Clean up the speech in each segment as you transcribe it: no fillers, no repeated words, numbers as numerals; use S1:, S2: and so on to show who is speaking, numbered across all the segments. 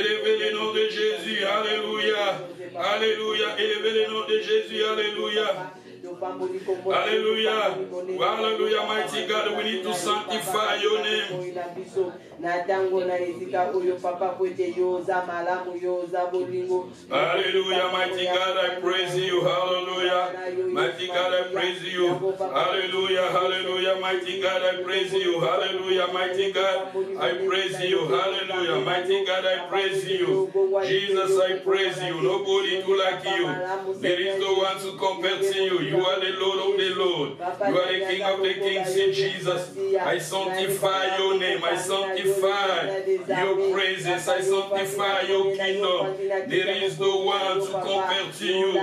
S1: élevez le nom de Jésus, alléluia, alléluia, élevez le nom de Jésus, alléluia. Hallelujah. Hallelujah, mighty God. We need to sanctify your name. Hallelujah, mighty God, I praise you. Hallelujah. Mighty God, I praise you. Hallelujah, hallelujah, mighty God, I praise you. Hallelujah, mighty God, I praise you. Hallelujah, mighty God, I praise you. Jesus, I praise you. Nobody to like you. There is no one to compare to you. You are the Lord of the Lord. You are the King of the Kings in Jesus. I sanctify your name. I sanctify your praises. I sanctify your kingdom. There is no one to compare to you.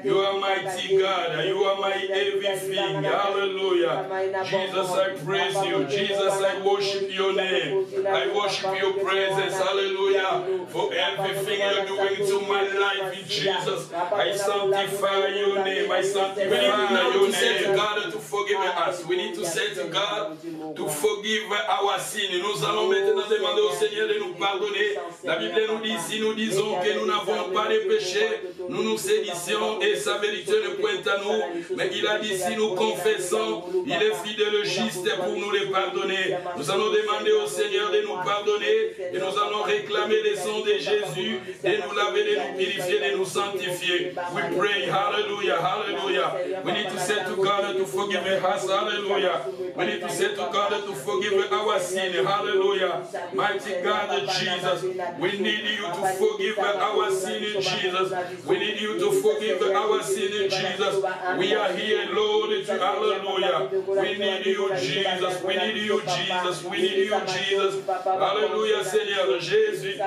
S1: You are mighty God. You are my everything. Hallelujah. Jesus, I praise you. Jesus, I worship your name. I worship your presence. Hallelujah. For everything you're doing to my life in Jesus. I sanctify your name. I sanctify your name. Say to God to forgive us. We need to say to God to forgive our sin. Nous allons maintenant demander au Seigneur de nous pardonner. La Bible nous dit, si nous disons que nous n'avons pas de péché, nous nous sédissions et sa vérité ne pointe à nous. Mais il a dit, si nous confessons, il est fidèle et juste pour nous les pardonner. Nous allons demander au Seigneur de nous pardonner et nous allons réclamer le sang de Jésus, de nous laver, de nous purifier, de nous sanctifier. We pray, hallelujah, hallelujah. We need to say to God to forgive us, hallelujah. We need to say to God to forgive our sin, hallelujah. Mighty God, Jesus, we need you to forgive our sin in Jesus. We need you to forgive our sin in Jesus. We are here, Lord, hallelujah. We need you, Jesus. We need you, Jesus. We need you, Jesus. Alléluia, Seigneur Jésus.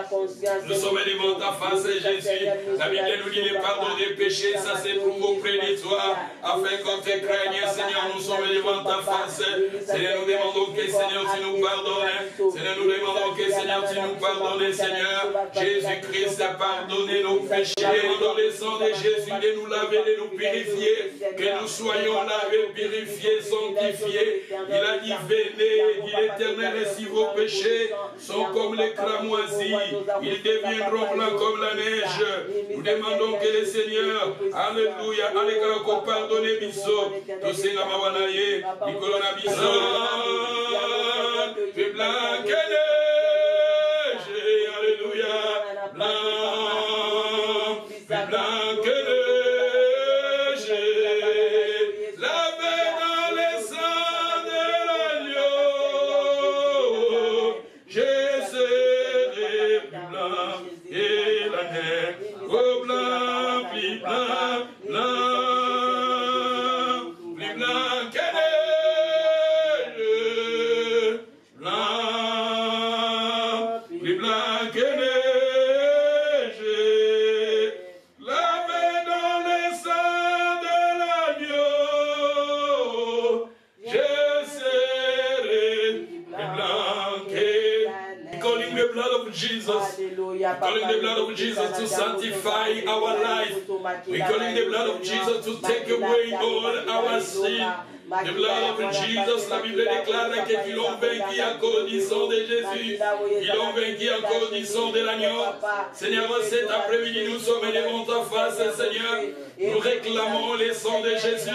S1: Nous sommes devant ta face, Jésus. La Bible nous dit le pardon des péchés, ça s'éprouve auprès de toi, afin qu'on te craigne, Seigneur. Nous sommes devant ta face. Seigneur, nous demandons que, Seigneur, tu nous pardonnes. Seigneur, nous demandons que, Seigneur, tu nous pardonnes, Seigneur. Jésus-Christ a pardonné nos péchés. Dans le sang de Jésus, de nous laver, de nous purifier. Que nous soyons lavés, purifiés, sanctifiés. Il a dit, venez, dit l'Éternel, et si vos péchés sont comme les cramoisis, ils deviendront blancs comme la neige. Nous demandons que le Seigneur, alléluia, alléluia, qu'on pardonne biso. Tout c'est la mawanaye, Nicolas biso. Plus blanc que neige, alléluia, blanc, plus blanc que neige, lavé dans le sang de l'agneau, je serai plus blanc et la neige, oh blanc, plus blanc, blanc, plus blanc que neige, blanc, plus blanc que neige, lavé dans le sang de l'agneau, je serai plus blanc que. Calling the blood of Jesus. Calling the blood of Jesus to sanctify our life. We calling the blood of Jesus to take away all our sin. The blood of Jesus, la Bible déclare qu'ils l'ont vaincu à cause du sang de Jésus. Ils l'ont vaincu à cause du sang de l'agneau. Seigneur, cet après-midi, nous sommes devant ta face, Seigneur. Nous réclamons le sang de Jésus.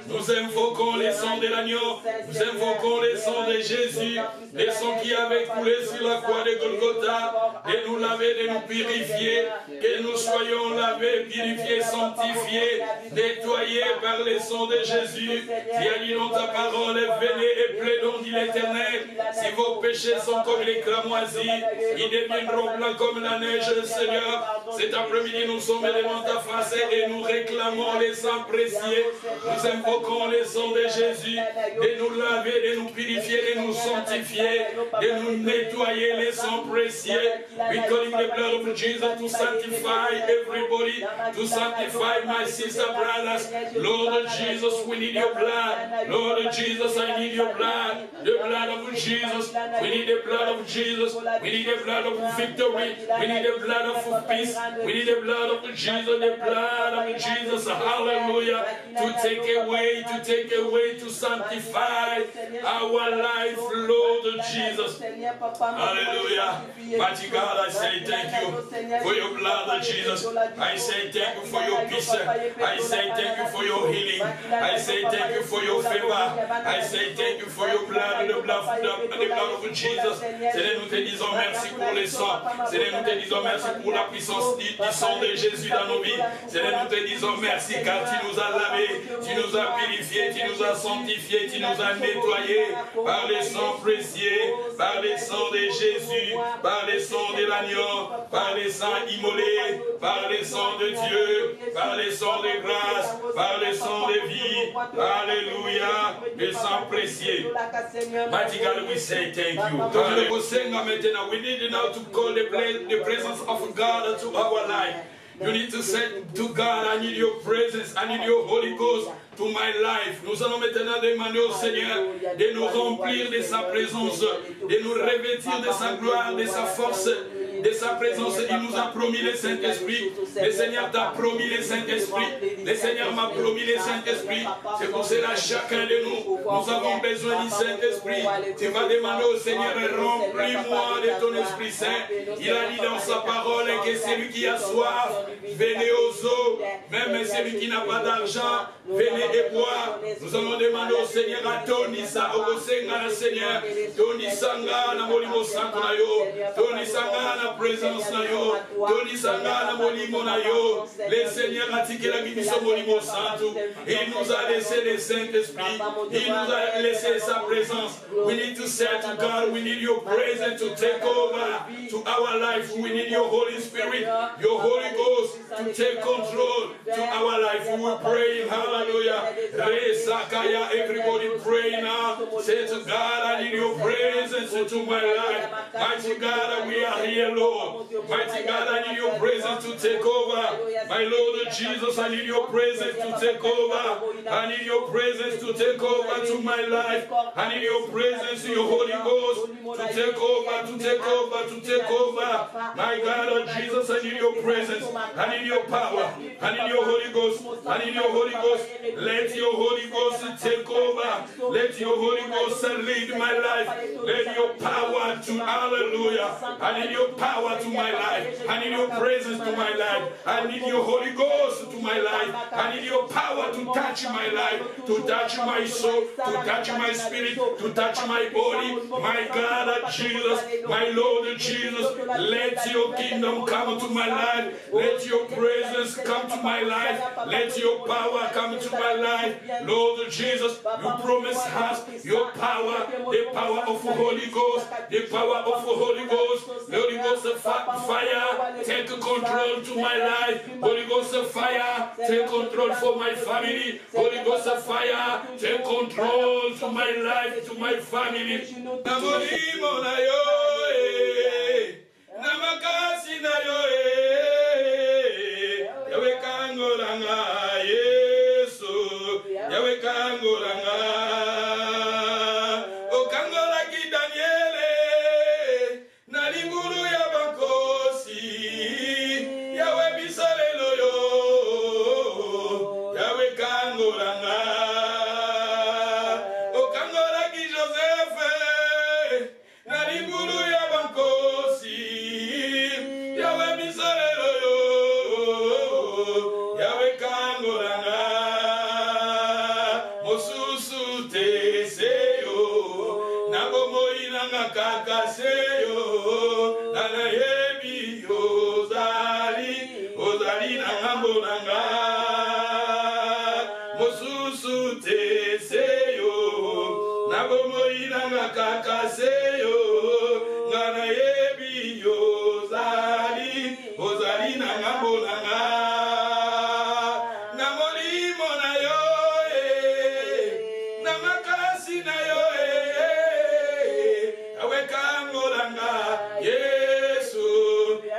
S1: Nous invoquons le sang de l'agneau. Nous invoquons le sang de Jésus. Le sang qui avait coulé sur la croix de Golgotha. De nous laver, de nous purifier. Que nous soyons lavés, purifiés, sanctifiés, nettoyés par le sang de Jésus. Tu as dit dans ta parole, venez et plaidons, dit l'Éternel. Si vos péchés sont comme les cramoisis, ils deviendront blancs comme la neige, Seigneur. Cet après-midi, nous sommes devant ta face et nous réclamons les sangs précieux. Nous invoquons les sangs de Jésus, de nous laver, de nous purifier, de nous sanctifier, de nous nettoyer les sangs précieux. We calling the blood of Jesus to sanctify everybody, to sanctify my sister, brothers. Lord Jesus, we need your blood. Lord Jesus, I need your blood. The blood of Jesus. We need the blood of Jesus. We need the blood of victory. We need the blood of peace. We need the blood of Jesus. The blood of Jesus. Hallelujah. To take away, to sanctify our life, Lord Jesus. Hallelujah. Mighty God, I say thank you for your blood, Jesus. I say thank you for your peace. I say thank you for your healing. I say thank you for your favor. I say thank you for your blood, the blood of Jesus. Seigneur, nous te disons merci pour les sangs. Seigneur, nous te disons merci pour la puissance du sang de Jésus dans nos vies. Seigneur, nous te disons merci car tu nous as lavés, tu nous as purifiés, tu nous as sanctifiés, tu nous as nettoyés par le sang précieux, par le sang de Jésus, par le sang de l'agneau, par le sang immolé, par le sang de Dieu, par le sang de grâce, par le sang de vie. Alléluia, le sang précieux. Mighty God, we say thank you. We need now to call the presence of God to our life. You need to say to God, I need your presence, I need your Holy Ghost to my life. Nous allons maintenant demander au Seigneur de nous remplir de sa présence, de nous revêtir de sa gloire, de sa force, de sa présence. Il nous a promis le Saint-Esprit. Le Seigneur t'a promis le Saint-Esprit. Le Seigneur m'a promis le Saint-Esprit. C'est pour cela chacun de nous, nous avons besoin du Saint-Esprit. Tu vas demander au Seigneur, remplis-moi de ton Esprit Saint. Il a dit dans sa parole que celui qui a soif, venez aux eaux. Même celui qui n'a pas d'argent, venez et boire. Nous allons demander au Seigneur à Tonisa, au Seigneur, Seigneur, Tonisanga, na molimo santo na yo, Tonisanga na présence na yo, Tonisanga na molimo na yo. Le Seigneur a dit que la bibiso molimo santo. Il nous a laissé le Saint-Esprit. Il nous a laissé sa présence. We need to say to God, we need your presence to take over to our life. We need your Holy Spirit, your Holy Ghost to take control to our life. We will pray, hallelujah. Everybody pray now. Say to God, I need your presence into my life. Mighty God, we are here, Lord. Mighty God, I need your presence to take over. My Lord Jesus, I need your presence to take over. I need your presence to take over to my life. I need your presence, your Holy Ghost, to take over, to take over, to take over. My God, Jesus, I need your presence. I need your power. I need your Holy Ghost. I need your Holy Ghost. Let your Holy Ghost take over. Let your Holy Ghost lead my life. Let your power to, hallelujah. I need your power to my life. I need your presence to my life. I need your Holy Ghost to my life. I need your power to touch my life, to touch my soul, to touch my spirit, to touch my body. My God, Jesus, my Lord Jesus, let your kingdom come to my life. Let your presence come to my life. Let your power come to my life. Lord Jesus, you promise us your power, the power of the Holy Ghost, the power of the Holy Ghost. Holy Ghost of fire, take control to my life. Holy Ghost of fire, take control for my family. Holy Ghost of fire, take control to my life, to my family. Namolimo na yo, namakasi na yo, yawe kangolanga Yesu, yawe kangolanga, o kangola ki Daniele, na linguru ya bankosi, yawe bisalelo yo, yawe kangolanga, o kangola ki Joseph, na linguru ya bankosi, yawe bisalelo yo, yawe kangolanga, mosusu te seyo, nabo moinanga kaka seyo, nana yebi ozali na ngambo nanga, mosusu te seyo, nabo moinanga kaka seyo, nana yebi ozali na ngambo nanga. Namolimo na yo, namakasi na yo, yawe kangolanga Yesu,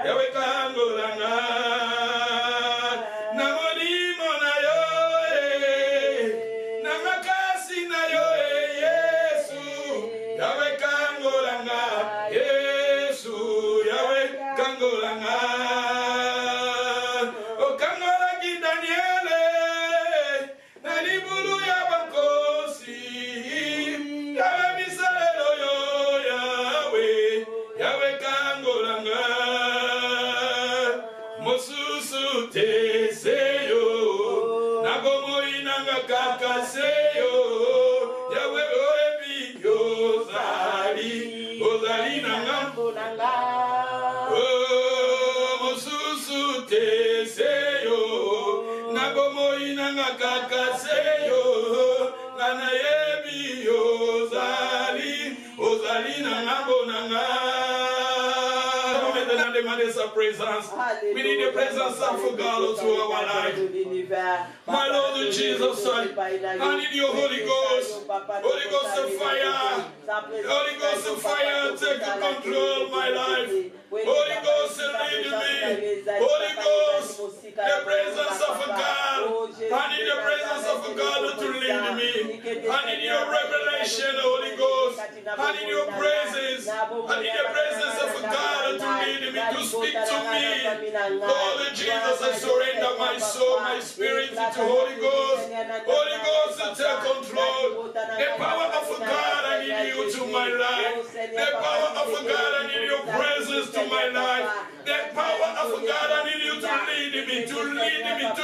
S1: yawe kangolanga. Namolimo na yo, namakasi te seyo nagomo inanga kaka seyo yawe oebi ozali nanga mosusu te seyo nagomo inanga kaka seyo nana yebi ozali nanga bonanga. Demander sa présence. We need the presence of God to our life. My Lord Jesus, I need your Holy Ghost. Holy Ghost of fire. Holy Ghost of fire, take control of my life. Holy Ghost, lead me. Holy Ghost, the presence of God. I need the presence of God to lead me. I need your revelation, Holy Ghost. I need your presence. I need the presence of God to lead me, to speak to me. Lord Jesus, I surrender my soul, my spirit to Holy Ghost. Holy Ghost, take control. The power of God, I need you to my life. The power of God, I need your presence to my life. The power of God, I need you to lead me, to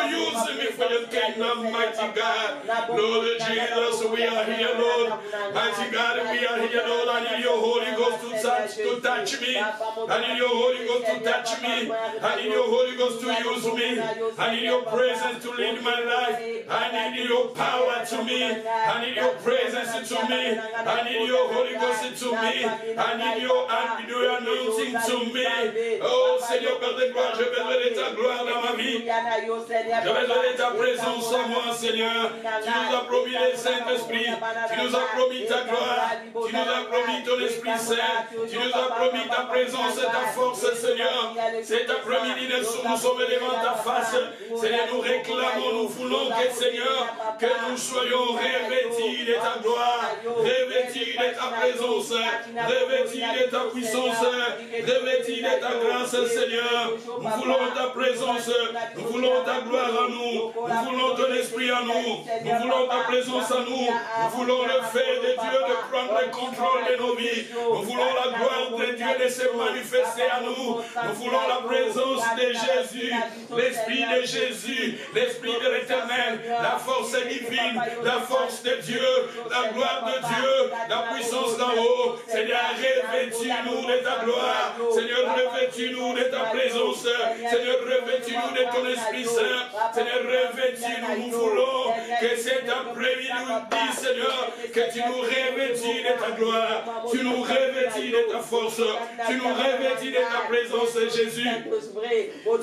S1: use me for your kingdom, mighty God. Lord Jesus, we are here, Lord. Mighty God, we are here, Lord. I need your Holy Ghost to touch me. I need your Holy Ghost to touch me. I need your Holy Ghost to use me. I need your presence to lead my life. I need your power to me. I need your presence to me. I need your Holy Ghost to me. I need your anointing to me. Oh Seigneur, Père de gloire, je veux donner ta gloire dans ma vie. Je veux donner ta présence en moi, Seigneur. Tu nous as promis le Saint-Esprit. Tu nous as promis ta gloire. Tu nous as promis ton Esprit Saint. Tu nous as promis ta présence et ta force, Seigneur. Cet après-midi, nous sommes devant ta face. Seigneur, nous réclamons, nous voulons que, Seigneur, que nous soyons revêtis de ta gloire, revêtis de ta présence, revêtis de ta puissance, revêtis de ta grâce, Seigneur. Nous voulons ta présence, nous voulons ta gloire en nous, nous voulons ton esprit en nous, nous voulons ta présence en nous, nous voulons le fait de Dieu de prendre le contrôle de nos vies, nous voulons la gloire de Dieu de se manifester à nous, nous voulons la présence de Jésus, l'esprit de Jésus, l'esprit de l'éternel, la force divine, la force de Dieu, la gloire de Dieu, la puissance d'en haut. Seigneur, revêtis-nous de ta gloire, Seigneur, revêtis-nous de ta présence, Seigneur, revêtis-nous de ton Esprit Saint, Seigneur, revêtis-nous, nous voulons que cet après-midi nous dit, Seigneur, que tu nous revêtis de ta gloire, tu nous revêtis de ta force, tu nous revêtis de ta présence, Jésus.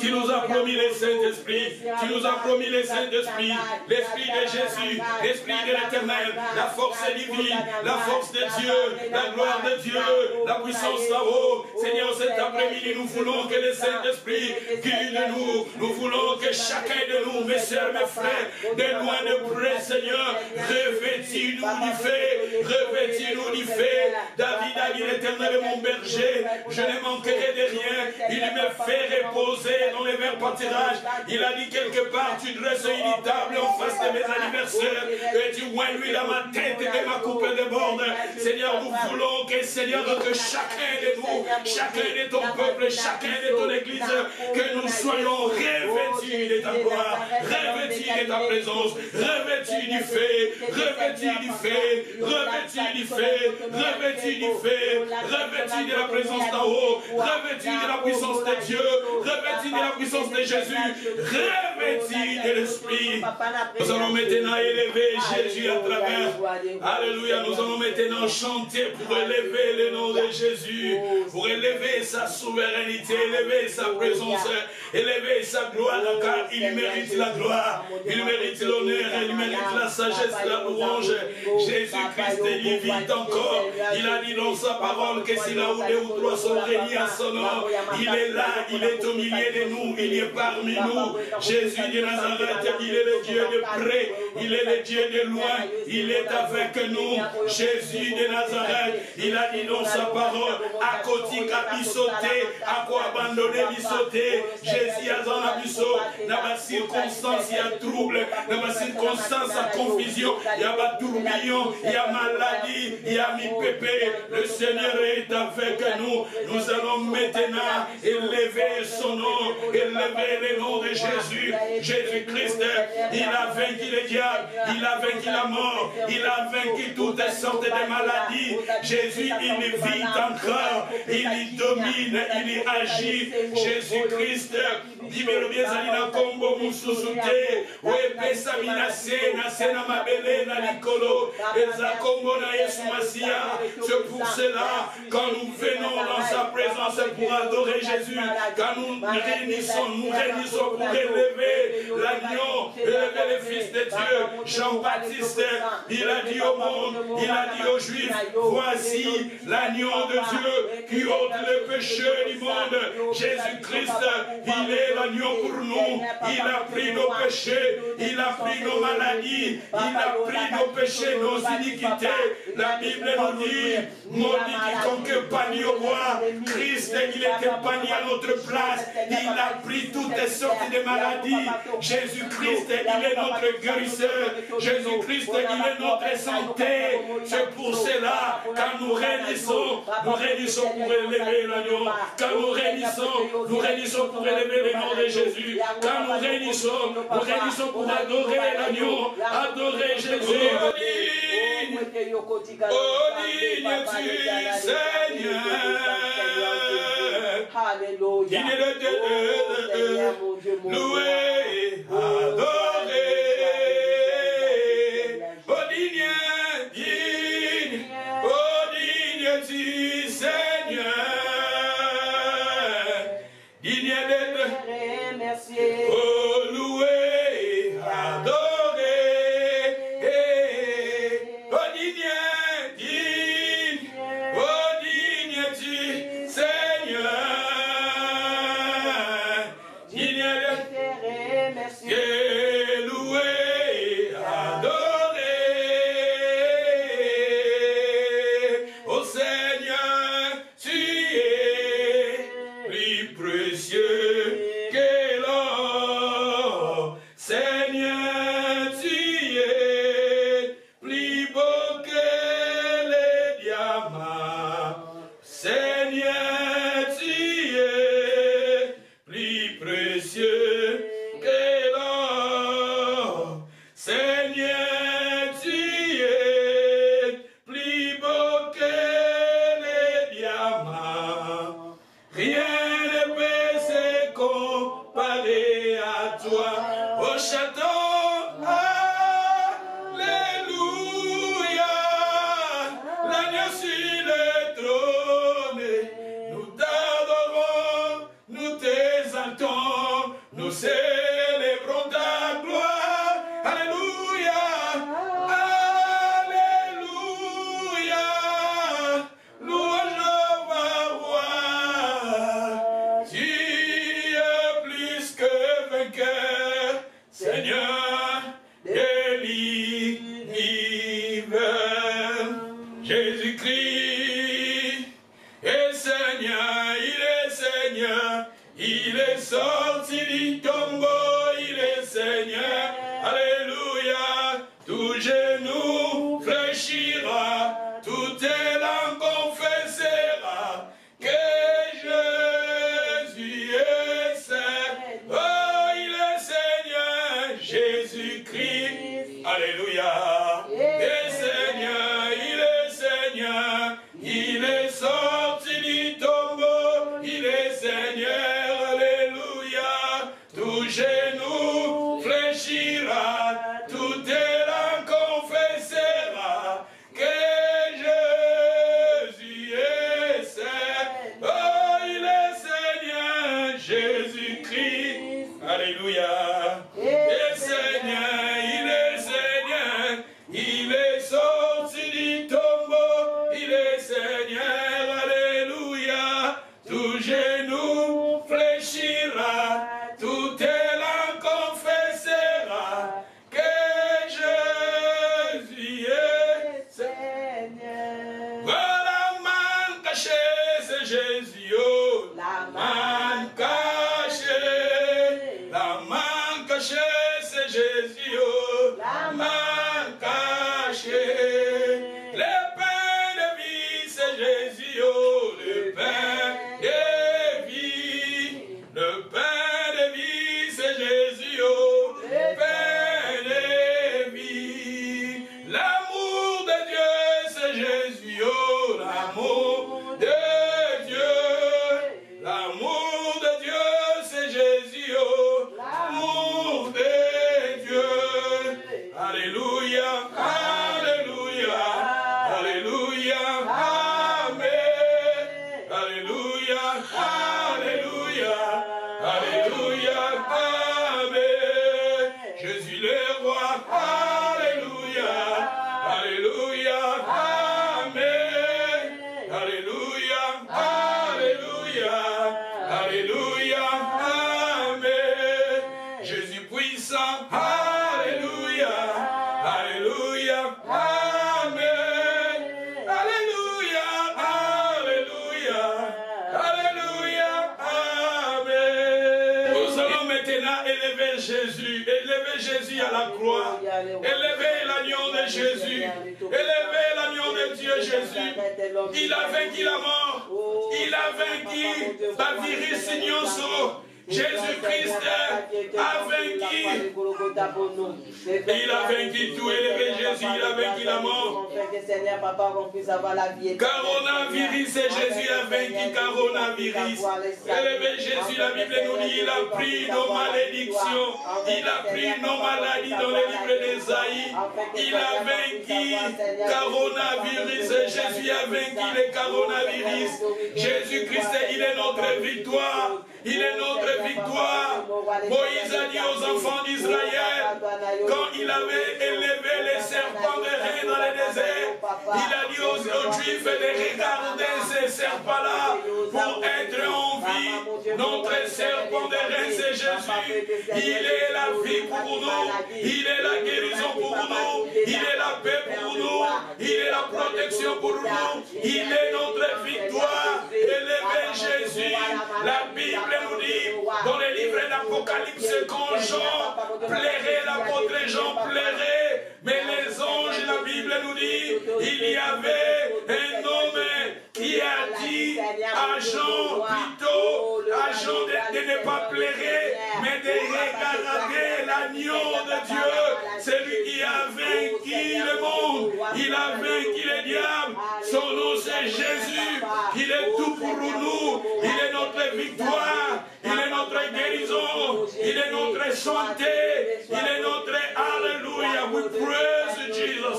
S1: Tu nous as promis le Saint-Esprit, tu nous as promis le Saint-Esprit, l'Esprit de Jésus, l'Esprit de l'Éternel, la force divine, la force de Dieu, la gloire de Dieu, la puissance là-haut. Seigneur, cet après-midi, nous voulons que le Saint-Esprit guide nous. Nous voulons que chacun de nous, mes sœurs, mes frères, de loin de près, Seigneur, revêtis-nous du fait, revêtis-nous du fait. David a dit, l'Éternel est mon berger, je ne manquerai de rien. Il me fait reposer dans les verts pâturages. Il a dit quelque part, tu dresses une table en face de mes anniversaires et tu oins l'huile à ma tête et ma coupe déborde. Seigneur, nous voulons que, Seigneur, que chacun de nous, chacun de ton peuple, chacun de ton église, que nous soyons revêtis de ta gloire, revêtis de ta présence, revêtis du fait, revêtis du fait, revêtis du fait, revêtis du fait, revêtis de la présence d'en haut, revêtis de la puissance de Dieu, revêtis de la puissance de Jésus, revêtis de l'Esprit. Nous allons maintenant élever Jésus à travers. Alléluia, nous allons maintenant chanter pour élever le nom de Jésus, pour élever sa souveraineté, élever sa présence, élever sa gloire, car il mérite la gloire, il mérite l'honneur, il mérite la sagesse, la louange. Jésus-Christ est vite encore. Il a dit dans sa parole que si là où deux ou trois sont réunis à son nom, il est là, il est au milieu de nous, il est parmi nous. Jésus de Nazareth, il est le Dieu de près, il est le Dieu de loin, il est avec nous. Jésus de Nazareth, il a dit dans sa parole, à côté à bissoter, à quoi abandonner bissoter. Jésus azana biso na ba circonstance ya trouble, na ba circonstance ya confusion, ya ba tourbillon, ya maladie, ya mi pépé. Le Seigneur est avec nous. Nous allons maintenant élever son nom, élever le nom de Jésus. Jésus-Christ, il a vaincu le diable, il a vaincu la mort, il a vaincu toutes sortes de maladies. Jésus, il vit encore, il y domine, il y agit. Jésus-Christ, libéré bien Zalina Kombo Moussousouté, Wepesa Minase, Nasena Mabele, Nalikolo, Eza Kombo na Yesu Masia. C'est pour cela, quand nous venons dans sa présence pour adorer Jésus, quand nous réunissons pour élever l'agneau, élever le Fils de Dieu, Jean-Baptiste, il a dit au monde, il a dit aux Juifs, voici l'agneau de Dieu qui ôte le péché du monde. Jésus-Christ, il est l'agneau pour nous. Il a pris nos péchés, il a pris nos maladies, il a pris nos péchés, nos iniquités. La Bible nous dit, maudit quiconque panie au bois. Christ, il était panier à notre place. Il a pris toutes sortes de maladies. Jésus-Christ, il est notre guérisseur. Jésus-Christ, il est notre santé. C'est pour cela, quand nous réunissons pour élever l'agneau. Quand nous réunissons pour élever le nom de Jésus. Quand nous réunissons pour adorer l'agneau, adorer Jésus. Oh, digne-tu, Seigneur.
S2: Alléluia.
S1: Digne de Dieu, loué, adoré. Oh, digne-tu, Seigneur. Digne de Dieu, oh, loué, adoré. Oh, digne-tu, Seigneur. Loué, adoré, ô Seigneur, tu es plus précieux que l'or. Seigneur, tu es plus beau que les diamants. Seigneur, tu es plus précieux que l'or. Seigneur, tu es plus beau que les diamants. Rien ne peut se comparer à toi. Au château, alléluia, l'agneau sur le trône. Nous t'adorons, nous t'exaltons, nous célébrons ta gloire. Alléluia, alléluia, louange au roi. Tu es plus que vainqueur, Seigneur de l'univers. Jésus-Christ est Seigneur, il est sorti du tombeau, il est Seigneur. Alléluia, tout genou fléchira, toute langue confessera que Jésus est Seigneur. Oh, il est Seigneur, Jésus-Christ. Alléluia, il est Seigneur, il est sorti du tombeau, il est Seigneur. Alléluia, tout genou fléchira, toute langue confessera que Jésus est Seigneur. Oh, il est Seigneur, Jésus-Christ. Alléluia. Il est Seigneur, il est sorti du tombeau, il est Seigneur. Alléluia, tout genou fléchira, toute langue confessera que Jésus est Seigneur. Voilà man caché, c'est Jésus. Oh, la man caché. Alléluia, Amen. Jésus le roi, Alléluia, Alléluia, Amen. Alléluia, Alléluia, Alléluia, Amen. Jésus puissant, Alléluia, Alléluia, Amen. Alléluia, Alléluia, Alléluia, Amen. Nous allons maintenant élever Jésus à la croix, élever l'agneau de Jésus, élever l'agneau de Dieu Jésus. Il a vaincu la mort, il a vaincu la virus Signonso. Jésus-Christ a vaincu. Il a vaincu tout. Élevé Jésus, il a vaincu la mort. Coronavirus, et Jésus a vaincu coronavirus. Élevé Jésus, la Bible nous dit, il a pris nos malédictions. Il a pris nos maladies dans les livres d'Ésaïe. Il a vaincu coronavirus. Jésus a vaincu le coronavirus. Jésus-Christ, il est notre victoire. Il est notre victoire. Moïse a dit aux enfants d'Israël, quand il avait élevé les serpents de reins dans le désert, il a dit aux Juifs de regarder ces serpents-là pour être en vie. Notre serpent de reins, c'est Jésus. Il est la vie pour nous. Il est la guérison pour nous. Il est la paix pour nous. Il est la protection pour nous. Il est notre victoire. Élevez Jésus. La Bible nous dit dans les livres d'Apocalypse quand Jean plairait, l'apôtre Jean plairait, mais les anges, la Bible nous dit, il y avait un homme qui a dit à Jean plutôt, à Jean de ne pas plairer, mais de regarder l'agneau de Dieu, celui qui a vaincu le monde, il a vaincu le diable, son nom c'est Jésus, il est tout pour nous, il est notre victoire, il est notre guérison, il est notre santé, il est notre Hallelujah. We praise Jesus.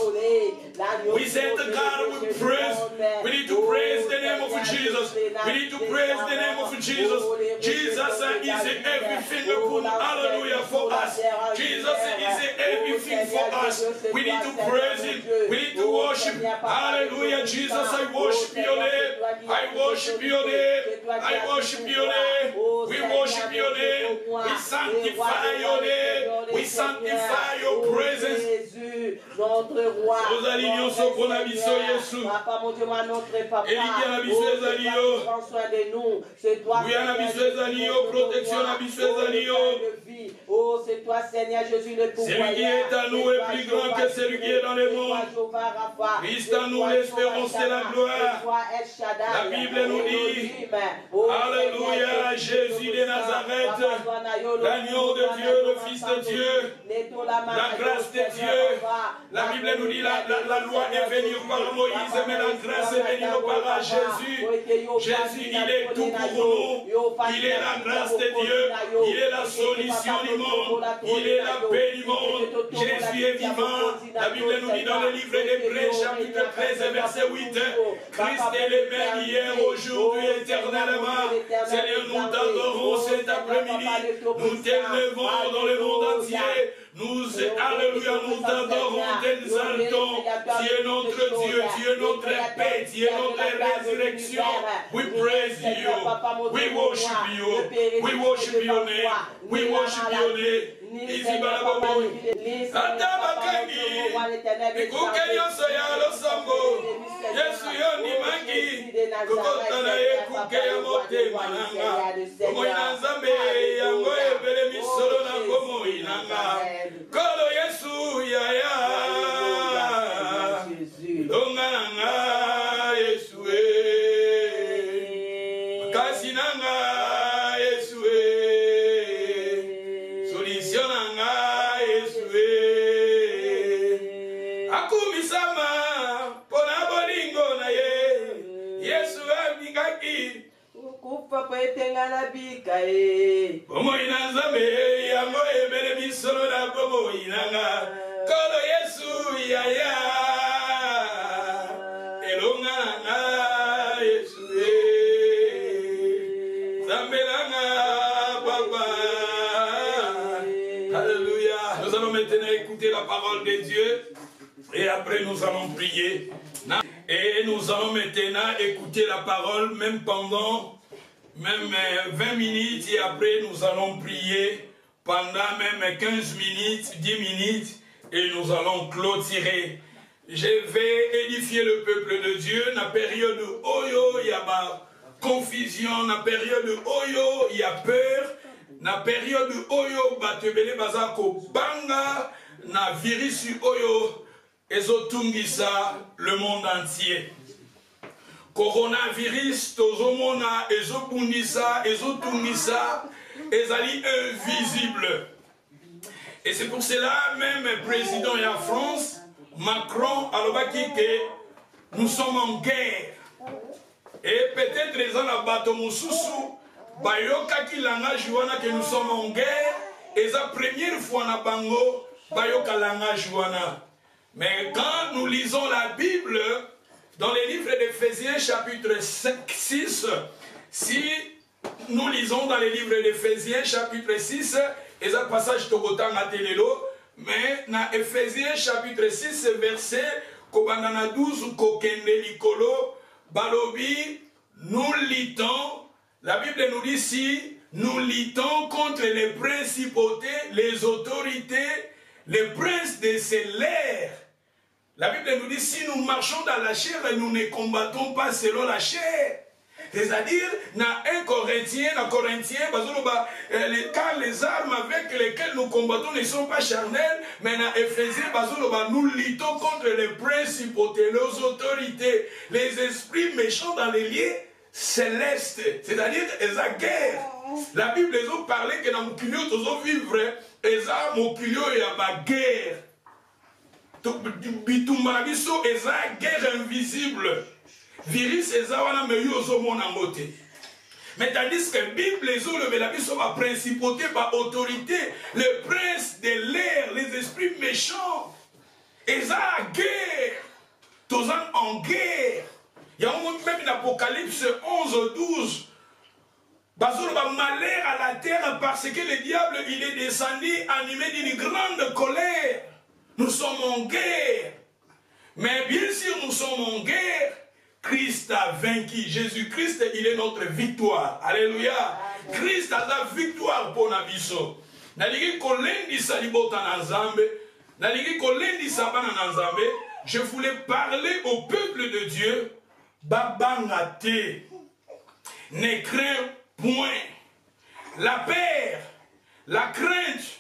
S1: We say to God, we praise. We need to praise the name of Jesus. We need to praise the name of Jesus. Jesus is everything hallelujah for us. Jesus is everything for us. We need to praise Him. We need to worship. Hallelujah, Jesus. I worship your name. I worship your name. I worship your name. We worship your name. We sanctify your name. We sanctify your presence. Nous alignons ce qu'on a mis sur Jésus. Et il y a la mission des alliés. Oui, a la mission des alliés. Protection, la mission des alliés.
S2: Oh, c'est toi, Seigneur Jésus, le pouvoir.
S1: Celui qui est à nous est plus grand que celui qui est dans le monde. Christ en nous, l'espérance et la gloire. La Bible nous dit, Alléluia, Jésus de Nazareth, l'agneau de Dieu, le Fils de Dieu, la grâce de Dieu. La Bible nous dit, la loi est venue par Moïse, mais la grâce est venue par Jésus. Jésus, il est tout pour nous. Il est la grâce de Dieu. Il est la solution du monde. Il est la paix du monde. Jésus est vivant. La Bible nous dit dans le livre d'Hébreux, chapitre 13, verset 8, Christ est le même hier, aujourd'hui, éternellement. Seigneur, nous t'adorons cet après-midi. Nous t'élevons dans le monde entier. Nous, alléluia, nous t'adorons, t'exaltons. Tu es notre Dieu, tu es notre paix, tu es notre résurrection. We praise you. We worship you. We worship your name. We worship your name. Ici, Balabobo. Atabakangi. Ikuke yoso ya losambo. Yesu yoni mangi. Kukotana ye kuke ya mote mananga. Komo inazambe yango ebele misoro na komo inanga. Kolo Yesu ya ya. Longa Yesu e. Kasi nanga Yesu e. Solution nanga Yesu e. Akumisama pona bolingo na ye. Yesu amigaki.
S2: Kufa kwetenga na bika e.
S1: Komo inazame yango ebele misoro na komo inanga. Kolo Yesu ya ya. Elonga Yesu e. Zambelanga Nous allons maintenant écouter la parole de Dieu et après nous allons prier. Et nous allons maintenant écouter la parole même pendant 20 minutes et après nous allons prier pendant même 15 minutes, 10 minutes et nous allons clôturer. Je vais édifier le peuple de Dieu dans la période Oyo, il y a confusion, dans la période Oyo, il y a peur, dans la période Oyo, batebele bazako banga, na virus Oyo, ezotungisa le monde entier. Coronavirus, tozomona, ezobundisa, ezotungisa, ezali invisible. Et c'est pour cela, même le président de la France, Macron, nous sommes en guerre. Et peut-être les gens là bateau Moussousou, Bayoka qui langage wana que nous sommes en guerre, et c'est la première fois na bango, Bayoka langage wana. Mais quand nous lisons la Bible, dans les livres d'Éphésiens chapitre 6, si nous lisons dans les livres d'Éphésiens chapitre 6, et ça passage Togotan à Telelo, mais dans Éphésiens chapitre 6, verset Kobandana 12, Kokende Likolo, Balobi, nous luttons, la Bible nous dit ici, nous luttons contre les principautés, les autorités, les princes de ces l'air. La Bible nous dit, si nous marchons dans la chair, nous ne combattons pas selon la chair. C'est-à-dire, dans 1 Corinthien, car les armes avec lesquelles nous combattons ne sont pas charnelles, mais dans Éphésiens, nous luttons contre les principautés, les autorités, les esprits méchants dans les lieux célestes. C'est-à-dire, ils ont guerre. La Bible nous a parlé que dans mon culio, nous avons vivre, ils ont mon culio, il y a ma guerre. Bitumarabiso, ils ont guerre invisible. Virus ezawana me yozo monangote. Mais tandis que Bible les autres la Bible sont ma principauté, ma autorité, le prince de l'air, les esprits méchants. Ils ont guerre. Tous en guerre. Il y a même une Apocalypse 11, 12. Bazolo va malheur à la terre parce que le diable il est descendu animé d'une grande colère. Nous sommes en guerre. Mais bien sûr nous sommes en guerre. Christ a vaincu. Jésus-Christ, il est notre victoire. Alléluia. Christ a la victoire pour Nabiso. Je voulais parler au peuple de Dieu. Babangate. Ne crains point. La peur, la crainte,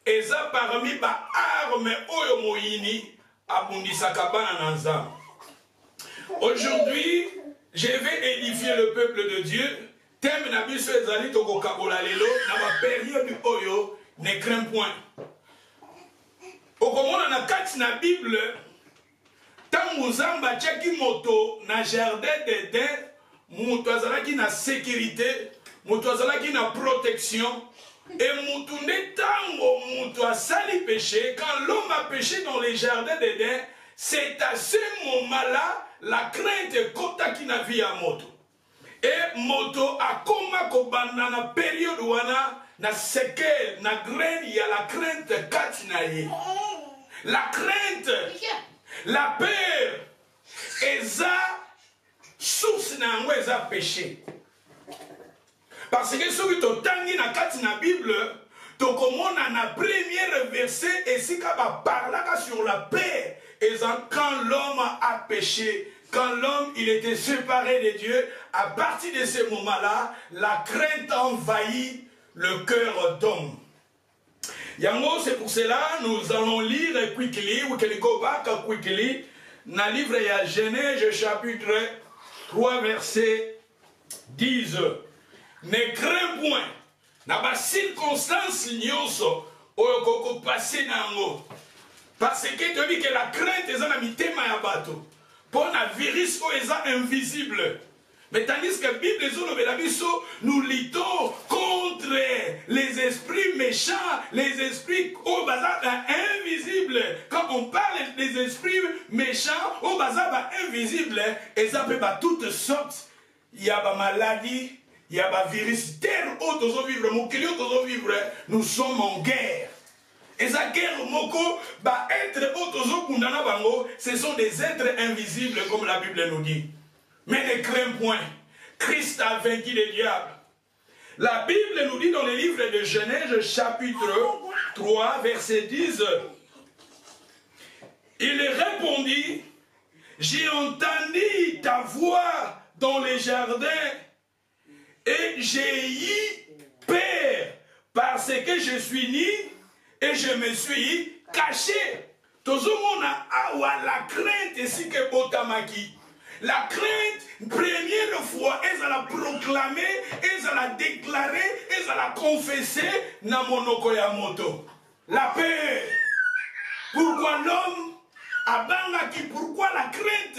S1: et ça parmi les armes oyomoyini abundisakabana nanzam. Aujourd'hui, je vais édifier le peuple de Dieu. Thème nabiso ezali toko kabola lelo na ba période oyo ne crains point. Okomona na kati na Bible tangu Nzamba tcheki moto na jardin d'Éden, moto azalaki na sécurité, moto azalaki na protection. Et moto ne tango moto asali péché, quand l'homme a péché dans les jardins d'Éden, c'est à ce moment-là la crainte kota qui na vie à moto. Et moto a koma kobanda na période wana na sekel na graine y a la crainte katinaye. La crainte, la peur, eza source na ngo eza péché. Parce que ce qui totangi na katina Bible, to komona na premier verset et si kaba parlaka sur la paix. Et quand l'homme a péché, quand l'homme il était séparé de Dieu, à partir de ce moment-là, la crainte envahit le cœur d'homme. Yango, c'est pour cela nous allons lire quickly, we can go back quickly, dans le livre de Genèse chapitre 3 verset 10. Ne crains point, na ba circonstance nyonso oyo koko passer nango. Parce que tu dis que la crainte est un mitema ya bato. Pour un virus est invisible. Mais tandis que la Bible nous luttons contre les esprits méchants, les esprits au bazar invisibles. Quand on parle des esprits méchants, au bazar invisible, et ça peut pas toutes sortes. Il y a des maladies, il y a des virus, terre, autres vivre, mon client, vivre. Nous sommes en guerre. Et sa guerre moko, bah être otozo kundana bango, ce sont des êtres invisibles comme la Bible nous dit. Mais ne crains point, Christ a vaincu le diable. La Bible nous dit dans le livre de Genèse chapitre 3 verset 10, il répondit, j'ai entendu ta voix dans les jardins et j'ai eu peur parce que je suis né et je me suis caché. Tozomona awa la crainte ici que botamaki. La crainte, première fois, elle a proclamé, elle a déclaré, elle a confessé na monoko ya moto. La peur. Pourquoi l'homme abangaki, pourquoi la crainte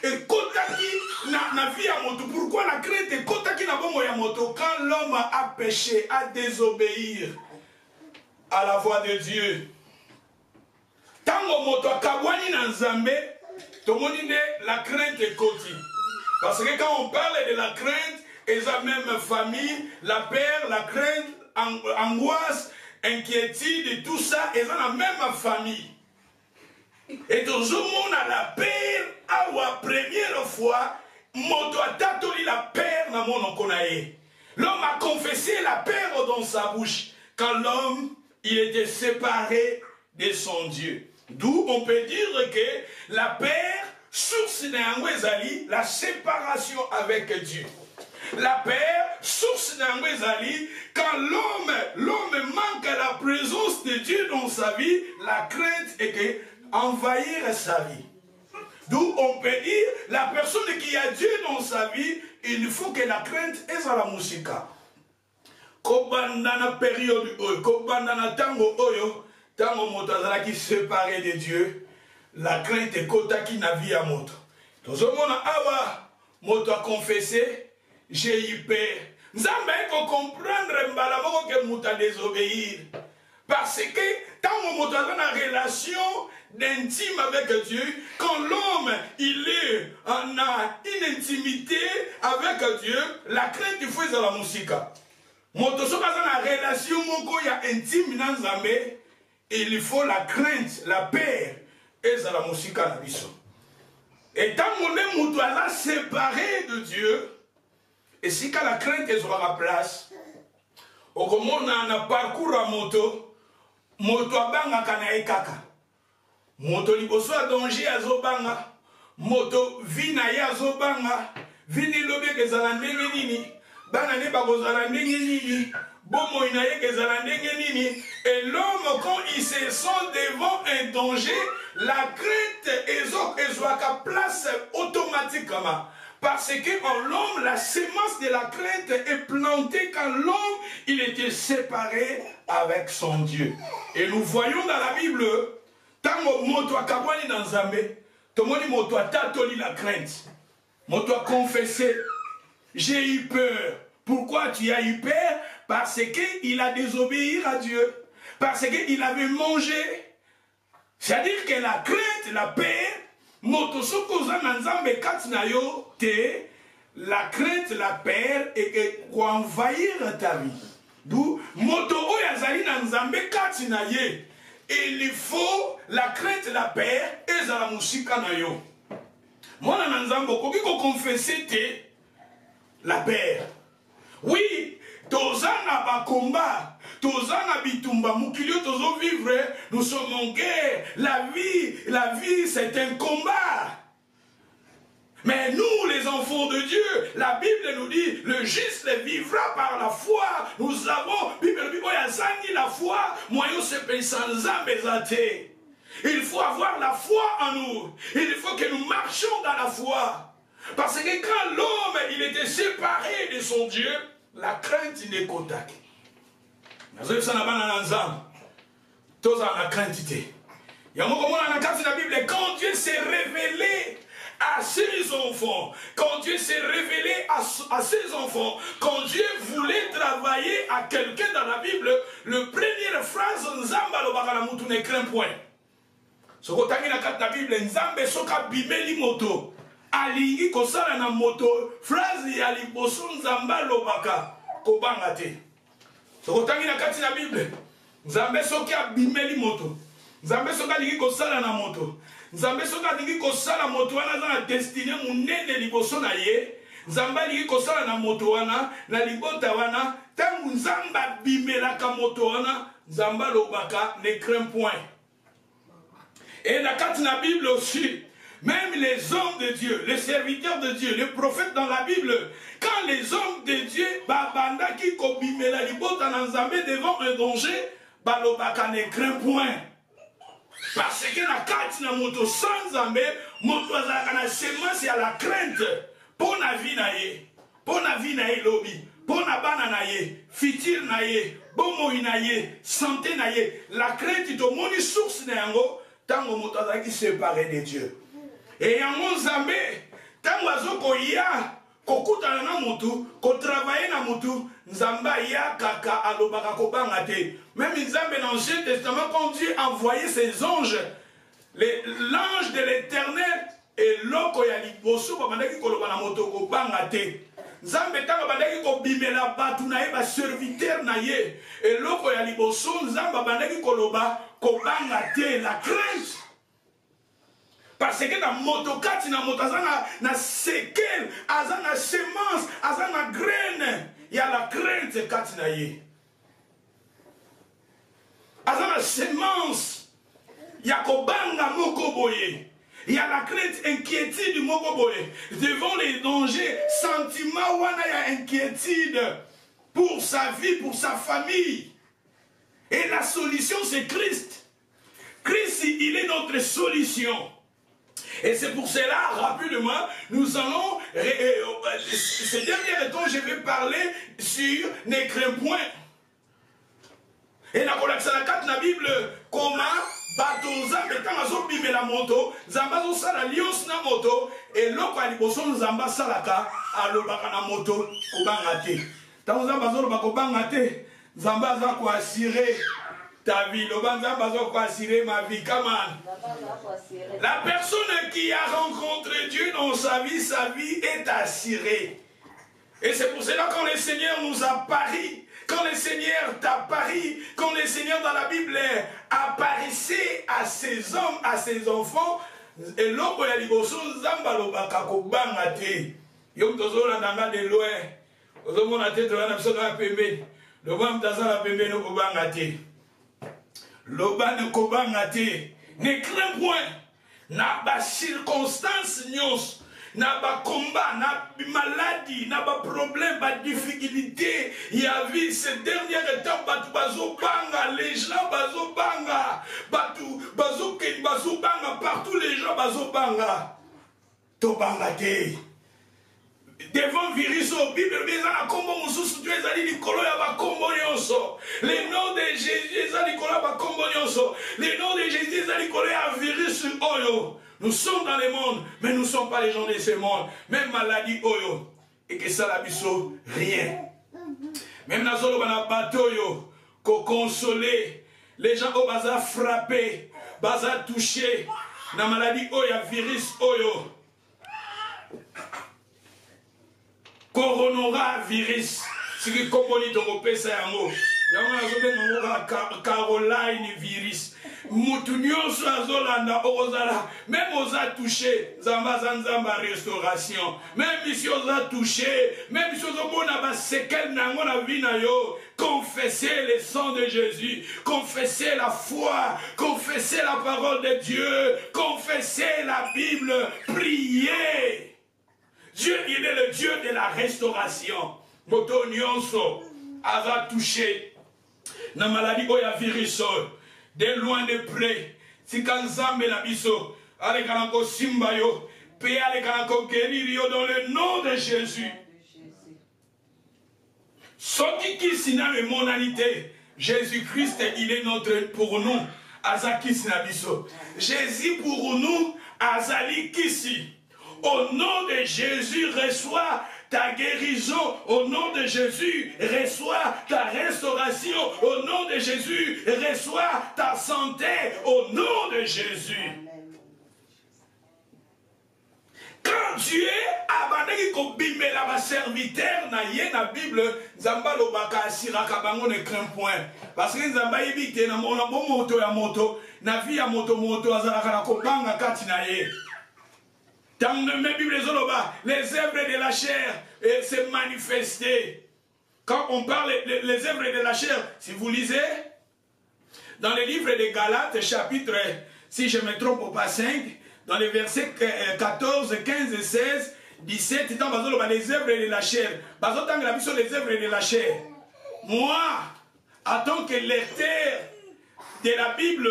S1: est kotaki na vie ya moto, pourquoi la crainte est kotaki na bongo ya moto quand l'homme a péché, a désobéir à la voix de Dieu. Tango moto akabwani na nzambe, tomonine la crainte est koti. Parce que quand on parle de la crainte, et la même famille, la peur, la crainte, angoisse, inquiétude, tout ça, ils ont la même famille. Et tout le monde a la peur, à la première fois, moto a tatoli la peur dans mon okonaye. L'homme a confessé la peur dans sa bouche, quand l'homme, il était séparé de son Dieu. D'où on peut dire que la peur, source d'Angwezali, la séparation avec Dieu. La paix, source d'Angwezali, quand l'homme manque à la présence de Dieu dans sa vie, la crainte est que envahir sa vie. D'où on peut dire, la personne qui a Dieu dans sa vie, il faut que la crainte est à la musique. Kobandana période, kobandana tango oyo, tango motazala qui séparé de Dieu, la crainte est kota qui n'a vie à moto. Dans ce monde, awa, moto a confessé, j'ai eu peur. Nous avons comprendre mbalamoko que moto a désobéir. Parce que tant moto a une relation d'intime avec Dieu, quand l'homme il est en une intimité avec Dieu, la crainte il faut être la musique. Moto so a une relation moko ya intime dans Zambé, il faut la crainte, la paix. Et ça la musique à la biso. Et tant que nous doit séparer de Dieu, et si quand la crainte est sur la place, au comment on a parcours à moto a banga kana ekaka. Moto liboso a danger a zobanga, moto vina ya zobanga, vini lobe ke zala ndenge nini, bana ne ba kozala ndenge nini. Et l'homme, quand il se sent devant un danger, la crainte est à place automatiquement. Parce que en l'homme, la semence de la crainte est plantée quand l'homme, il était séparé avec son Dieu. Et nous voyons dans la Bible, tant que moto a kabwani dans Zambé, tomoni moto a tatoli la crainte. Moto a confessé, j'ai eu peur. Pourquoi tu as eu peur? Parce qu'il a désobéi à Dieu. Parce qu'il avait mangé. C'est-à-dire que la crainte, la paix, la crainte, la paix, et quoi envahir ta vie. D'où, il faut la crainte, la paix, et la musique. Moi, je confesser la paix. Oui, tozana bakomba, tozana bitumba, mukilio tozo vivre, nous sommes en guerre. La vie, c'est un combat. Mais nous, les enfants de Dieu, la Bible nous dit, le juste vivra par la foi. Nous avons, Bible dit, la foi, moyen se paye sans ambezate. Il faut avoir la foi en nous. Il faut que nous marchions dans la foi. Parce que quand l'homme, il était séparé de son Dieu, la crainte, il est contact. Quand Dieu s'est révélé à ses enfants, quand Dieu s'est révélé à ses enfants, quand Dieu voulait travailler à quelqu'un dans la Bible, le première phrase, Nzamba lo bakalamutu ne craint point. Ce que tu as dans la Bible, Nzambe soka bimeli moto. Alingi kosala na moto phrase ya liboso nzamba lobaka kobanga te. Sokotangi na kati na Bible Nzambe soki abimeli moto. Nzambe soki alingi kosala na moto. Nzambe soki alingi kosala moto wana aza na destine munene liboso na ye. Nzambe alingi kosala na moto wana na libota wana. Tangu Nzambe abimelaka moto wana, Nzambe alobaka ne crains point. Et la carte de la Bible aussi, même les hommes de Dieu, les serviteurs de Dieu, les prophètes dans la Bible, quand les hommes de Dieu, babanda qui kobimela libota na Nzambe devant un danger, balobaka ne crains point. Parce que la carte na moto sans Nzambe, moto azalaka na semence ya la crainte. Pour la vie na ye, pour la vie na ye lobi, pour la bana na ye, fitir na ye, bomo na ye, santé na ye, la crainte to moni source na yango, tango moto azalaki séparé de Dieu. Et yango Nzambe, tango azoko ya, kokutana na mutu, kotravaye na mutu, Nzamba ya kaka alobaka kobanga te. Même Nzambe dans l'Ancien Testament, quand Dieu envoyait ses anges, l'ange de l'Éternel, et loko ya liboso babandaki koloba na moto kobanga te. Nzambe tanga bandaki kobimela batu na ye ba serviteur na ye. Et loko ya liboso Nzamba bandaki koloba kobanga te, la crainte. Parce que na moto kati na moto azana na sekel, azana semence, azana graine, ya la crainte kati na ye. Azana semence, ya kobanga moko boye. Il y a la crainte, inquiétude du Mokoboé. Devant les dangers, sentiment, wana ya inquiétude pour sa vie, pour sa famille. Et la solution, c'est Christ. Christ, il est notre solution. Et c'est pour cela, rapidement, nous allons, ces derniers temps, je vais parler sur ne crains point. Et la collection de la Bible, comment bato Nzambe tangazo bimela moto, Nzamba zo sala lions na moto, et loko aliboso Nzamba salaka alobaka na moto kobanga te. Tango Nzamba zo lobaka kobanga te, Nzamba za ko assurer ta vie, Nzamba zo ko assurer ma vie. Come on. La personne qui a rencontré Dieu dans sa vie est assurée. Et c'est pour cela quand le Seigneur nous a pari, quand le Seigneur t'a pari, quand le Seigneur dans la Bible apparaissait à ses hommes, à ses enfants, et l'homme ya liboso Nzamba lobaka kobanga te. Yom tozola nanga de loin. Ozomona te to na biso ka pembe. Loba mtaza la pembe no kobanga te. Loba ne kobanga te. Ne crains point. Na ba circonstance nyos. Na ba combat, na maladie, na ba problème, ba difficulté. Il y a vu ces dernières étapes, batu bazo banga, les gens bazo banga, batu bazo ken bazo banga, partout les gens bazo banga. To banga te. Devant virus au Bible, les gens à combo mususu tu es allé Nicolas ya ba combo nyonso. Le nom de Jésus est allé Nicolas ba combo nyonso. Le nom de Jésus est allé Nicolas ya virus oyo. Nous sommes dans le monde, mais nous ne sommes pas les gens de ce monde. Même maladie, oyo. Et que ça, la biso, rien. Même dans le bateau, yo, qu'on consoler. Les gens au bazar frappé, bazar touché. Dans la maladie, oyo, virus, oyo. Coronora virus. Ce qui est comme on dit, on peut ça, mot. Caroline virus. Moutounioso azolanda ozala. Même osa touché. Zamba zanzamba restauration. Même si osa touché. Même si osa bona ba sekel nango na vie na yo. Confessez le sang de Jésus. Confessez la foi. Confessez la parole de Dieu. Confessez la Bible. Priez. Dieu, il est le Dieu de la restauration. Moto nyonso aza touché. Na maladie oya virus. De loin de près, si Kanzambe la biso, alekanako simba yo, pe alekanako guérir yo dans le nom de Jésus. Soki kisina le monalité, Jésus-Christ, il est notre pour nous. Azaki sinabiso. Jésus pour nous, Azali kisi. Au nom de Jésus, reçois ta guérison. Au nom de Jésus, reçois ta restauration. Au nom de Jésus, reçois ta santé. Au nom de Jésus. Quand Dieu a abandonné le serviteur na ye na Bible, Zamba lobaka asiraka bango ne craint point. Parce que Zamba yebite na mona bon moto ya moto, na vie ya moto azalaka na kobanga kati na ye. Dans la Bible les œuvres de la chair se manifester. Quand on parle les œuvres de la chair, si vous lisez dans le livre de Galates, chapitre, si je ne me trompe pas, 5, dans les versets 14, 15 et 16, 17, dans les œuvres de la chair. Les œuvres de la chair. Moi, en tant que lecteur de la Bible,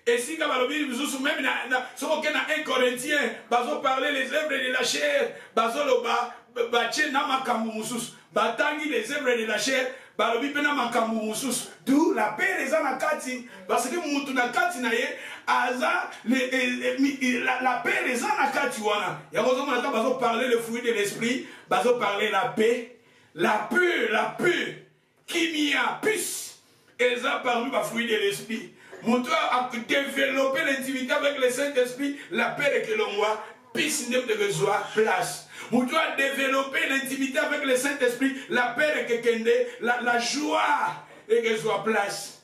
S1: et si même dans 1 Corinthien, bazo parler les œuvres de la chair, bazo loba bache na makambu mususu, batangi les œuvres de la chair, balobi pe na makambu mususu. D'où la paix les anakati, parce que mutu nakati na ye aza la paix les anakati wana. Ya kozo mona bazo parler le fruit de l'esprit, bazo parler la paix, la kimia, puce, elles ont parlé le fruit de l'esprit. Mon Dieu a développé l'intimité avec le Saint-Esprit, la paix que l'on voit, puisse ne de joie, place. Mon Dieu a développé l'intimité avec le Saint-Esprit, la paix que kende, la joie et que soit place.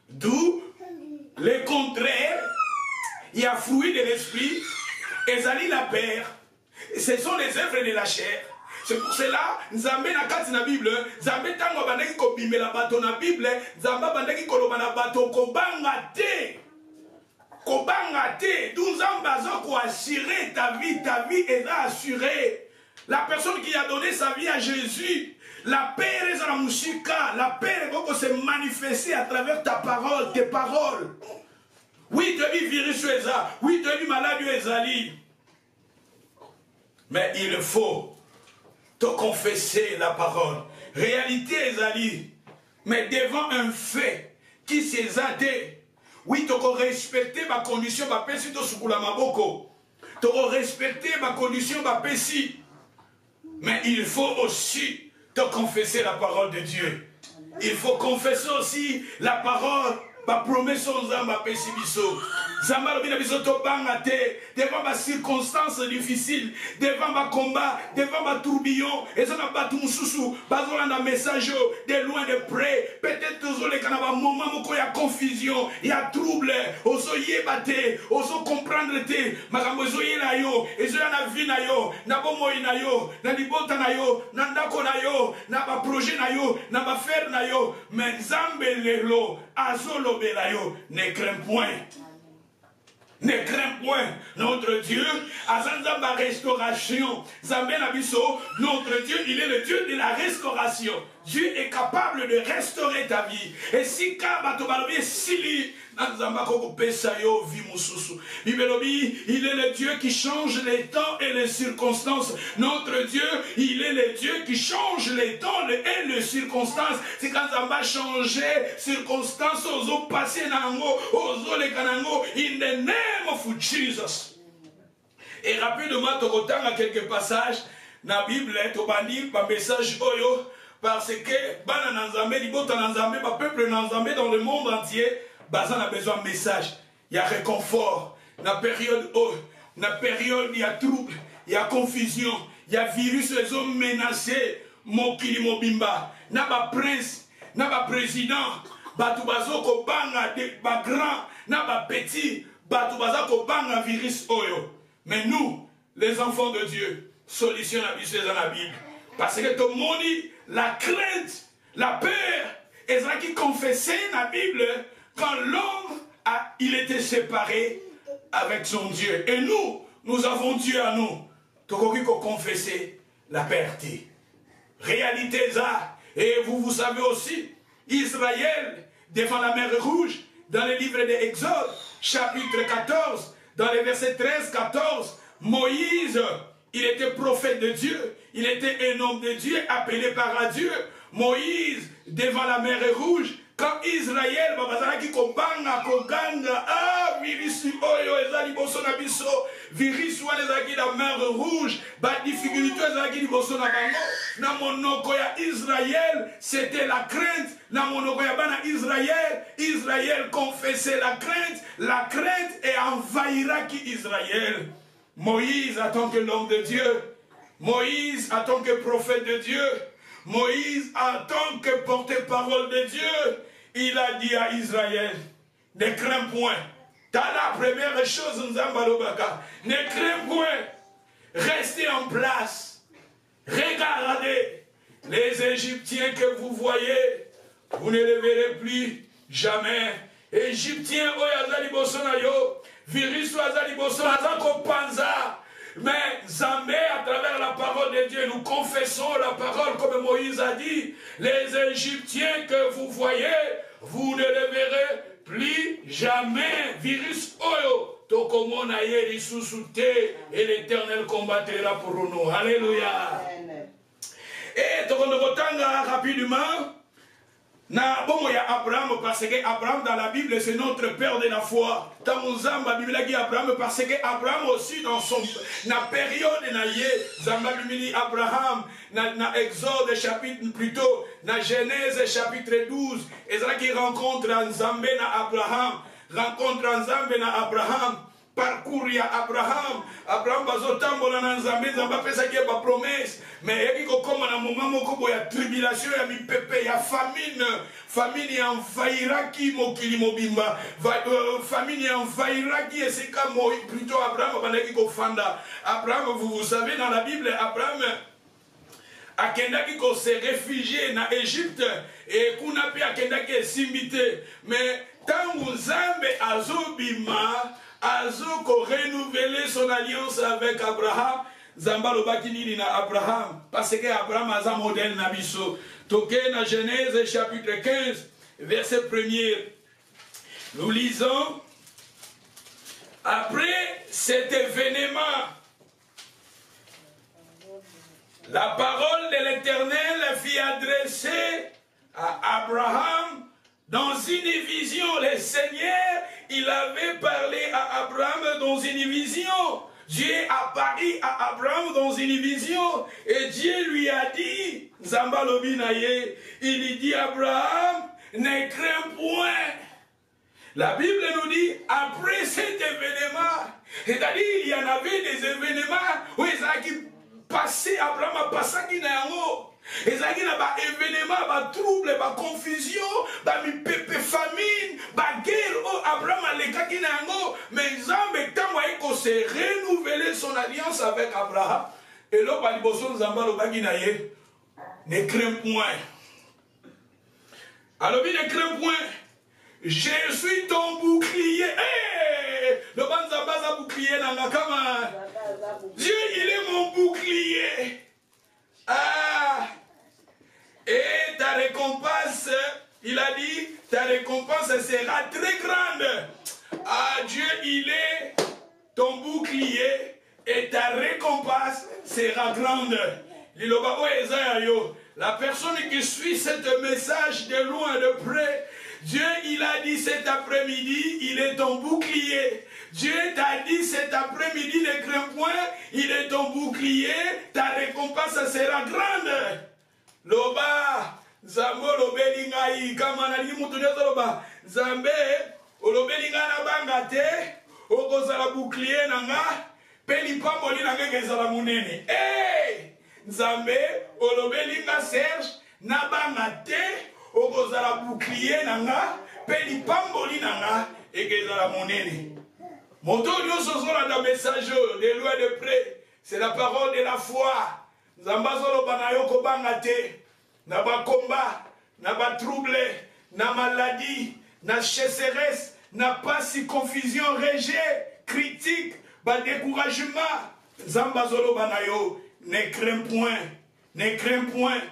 S1: D'où le contraire, il y a fruit de l'esprit, et zali la paix. Ce sont les œuvres de la chair. C'est pour cela, Nzambe na kati na Bible, Nzambe tango bandaki ko bimela bato na Bible, Nzambe bandaki ko loba na bato ko banga te. Ko banga te, d'où Nzambe azo ko assurer ta vie est assurée. La personne qui a donné sa vie à Jésus, la paix est dans la musika, la paix est se manifester à travers ta parole, tes paroles. Oui, tu es virus ça, oui, tu es malade ezali. Mais il faut te confesser la parole. Réalité, Ezali. Mais devant un fait qui s'est zadé, oui, tu dois respecter ma condition, ma pési, tu soukoula maboko. Tu dois respecter ma condition, ma pési. Mais il faut aussi te confesser la parole de Dieu. Il faut confesser aussi la parole, ma promesse aux âmes, ma pési biso. Devant ma circonstance difficile, devant ma combat, devant ma tourbillon, et ça n'a pas tout sous, besoin d'un message de loin de près. Peut-être toujours les canabas, moment où il y a confusion, il y a trouble, oso yebate, oso comprendre te, makamozo yenayo, et je na vie nayo, na bomo inayo, na libota nayo, na ndako nayo, na ba projet nayo, na ba faire nayo, mais Nzambe lelo, azolo belayo, ne crains point. Ne crains point, notre Dieu, Azanzamba restauration, Zambé Nabiso, notre Dieu, il est le Dieu de la restauration. Dieu est capable de restaurer ta vie. Et si Kabatobalobi Sili, il est le Dieu qui change les temps et les circonstances. Notre Dieu, il est le Dieu qui change les temps et les circonstances. C'est quand ça va changer circonstances, aux passé nango, aux les kanango, in the name of Jesus. Et rapidement, tu retiens à quelques passages dans la Bible, tu vas lire par message oyo, parce que bana nanzambe, libota nanzambe, peuple nanzambe dans le monde entier. Bazan a besoin de message. Il y a réconfort. Dans la période il y a trouble, il y a confusion, il y a virus, les hommes menacés. Mokili Mobimba. N'a pas prince, n'a pas président. Batubazo ko banga ba grand, n'a pas petit. Batubazo ko banga virus oyo. Mais nous, les enfants de Dieu, solution à la Bible. Parce que tout le monde, la crainte, la peur, et ça qui confessait la Bible. Quand l'homme il était séparé avec son Dieu. Et nous avons Dieu à nous. Tokoki ko confesser la perte. Réalité ça. Et vous savez aussi, Israël, devant la mer Rouge, dans le livre de Exode, chapitre 14, dans les versets 13-14, Moïse, il était prophète de Dieu. Il était un homme de Dieu, appelé par Dieu. Moïse, devant la mer Rouge, quand Israël, babazalaki kobanga koganga, virus oyo ezali boso na biso, virus wana ezalaki na mer Rouge, ba difficulté ezalaki liboso na bango, na monoko ya Israël, c'était la crainte, na monoko ya bana Israël confessait la crainte et envahira ki Israël. Moïse en tant que l'homme de Dieu, Moïse en tant que prophète de Dieu, Moïse en tant que porte-parole de Dieu, il a dit à Israël, ne crains point. Dans la première chose, nous avons ne crains point. Restez en place. Regardez les Égyptiens que vous voyez. Vous ne les verrez plus jamais. Égyptiens, oyazali bosonayo, virus oyazali bosonayo, panza. Mais Zambé, à travers la parole de Dieu, nous confessons la parole comme Moïse a dit. Les Égyptiens que vous voyez, vous ne les verrez plus jamais. Virus oyo, tokomona yeri susute, et l'Éternel combattra pour nous. Alléluia. Et tokonokotanga rapidement. Na bon ya Abraham parce que Abraham dans la Bible c'est notre père de la foi. Tamuzamba Bible dit Abraham parce que Abraham aussi dans son na période na yé Zamba Bibli Abraham na Exode chapitre plutôt na Genèse chapitre 12 et ça qui rencontre Nzambe na Abraham rencontre Nzambe na Abraham parcours ya Abraham bazotambola na Nzambe Nzamba pesa ki ba promesse mais yaki ko koma na moment moko ya tribulation ya mipepe ya famine ya envahiraki mokili mobimba famine ya envahiraki esika plutôt Abraham bandaki ko fanda Abraham vous savez dans la Bible Abraham akendaki ko se réfugier na Égypte et kuna pe akendaki esimbite mais tangu Nzambe azobima Azoko renouveler son alliance avec Abraham. Zambalo Bakinini na Abraham. Parce que Abraham a un modèle na biso. Toké na Genèse chapitre 15, verset 1er. Nous lisons. Après cet événement, la parole de l'Éternel fut adressée à Abraham dans une vision. Le Seigneur, il avait parlé à Abraham dans une vision. Dieu apparut à Abraham dans une vision. Et Dieu lui a dit, Zamba Lobinaye, il dit Abraham, ne crains point. La Bible nous dit, après cet événement, c'est-à-dire il y en avait des événements où ils ont passé, Abraham a passé qui n'a pas. Et ça qui n'a pas événement, pas trouble, pas confusion, pas famine, pas guerre. Oh, Abraham a les cas qui n'a pas. Mais Zambé Tamoye qu'on s'est renouvelé son alliance avec Abraham. Et là, par les bossons Zambalo Baginaye, ne crains point. Alors, il ne crains point. Je suis ton bouclier. Hey! Le Banzabaza bouclier dans la kama. Dieu, il est mon bouclier. Ah! Et ta récompense, il a dit, ta récompense sera très grande. Ah, Dieu, il est ton bouclier et ta récompense sera grande. La personne qui suit ce message de loin et de près, Dieu, il a dit cet après-midi, il est ton bouclier. Dieu t'a dit cet après-midi, ne crains point, il est ton bouclier, ta récompense sera grande. Loba, Zambo lobelingai, kama na limu tuneza loba, Zambe, olobelinga na bangate, okozala bouclier nanga, peli pamboli nanga kezala munene. Hey! Zambe, olobelinga Serge, na bangate, okozala bouclier nanga, peli pamboli nanga, ekezala munene. Moto nyoso zola na message de loin de près, c'est la parole de la foi. Zambazolo banayoko bangate, na ba combat, na ba trouble, na maladie, na chasseresse, na pas si confusion, rejet, critique, ba découragement. Zambazolo banayo, ne crains point, ne crains point,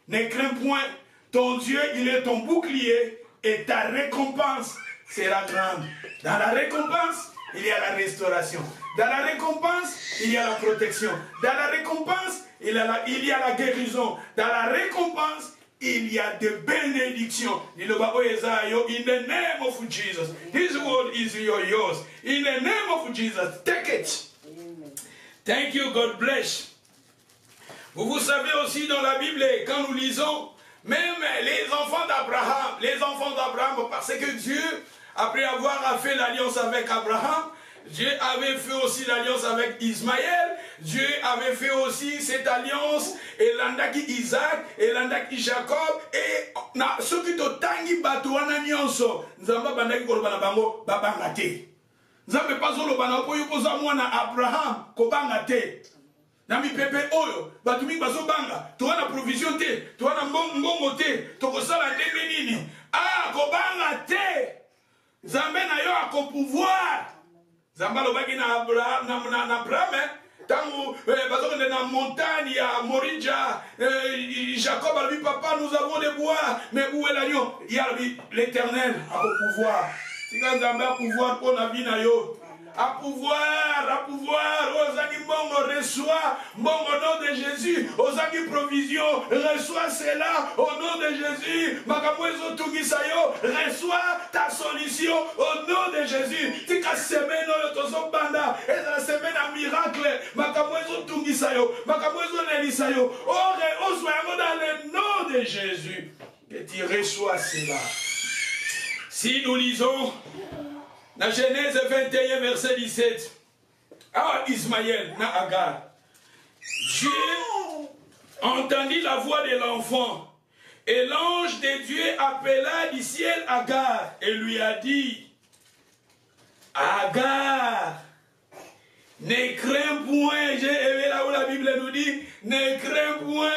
S1: ne crains point. Ton Dieu, il est ton bouclier et ta récompense sera grande. Dans la récompense, il y a la restauration. Dans la récompense, il y a la protection. Dans la récompense, il y a la guérison. Dans la récompense, il y a de bénédictions. In the name of Jesus. His word is yours. In the name of Jesus, take it. Thank you, God bless. Vous savez aussi dans la Bible, quand nous lisons, même les enfants d'Abraham, parce que Dieu, après avoir fait l'alliance avec Abraham, Dieu avait fait aussi l'alliance avec Ismaël. Dieu avait fait aussi cette alliance. Et l'andaki Isaac, et l'andaki Jacob. Et ceux qui ont tangi batouana nyonso. Nzamba bandaki kolobana bango babanga te. Nzambe pas olobana po yokoza mwana Abraham kobanga te. Nami pepe oyo batumi bazo banga. Toana provision te, toana mbongo te, tokosala ndenge nini. Ah kobanga te. Nzambe na yo ako pouvoir. Nzambe lobaki na Abraham na Abraham tangu bazokende na montagne ya Morija Jacob a dit papa nous avons des bois mais où est l'agneau? Il y a l'Éternel a pouvoir. Si quand Nzambe a pouvoir pour la vie na yo à pouvoir, Osaki Mbongo reçoit, Mbongo au nom de Jésus, Osaki provision, reçoit cela au nom de Jésus, Makamwezo Tungisayo, reçoit ta solution au nom de Jésus. Tika semaine tozo banda, et la semaine à miracle, Makamwezo Tungisayo, Makamwezo Nelisayo, Oswayamo dans le nom de Jésus, que tu reçois cela. Si nous lisons dans Genèse 21, verset 17. Ah, Ismaël, na Agar. Dieu entendit la voix de l'enfant. Et l'ange de Dieu appela du ciel Agar et lui a dit, Agar, ne crains point. J'ai aimé là où la Bible nous dit, ne crains point.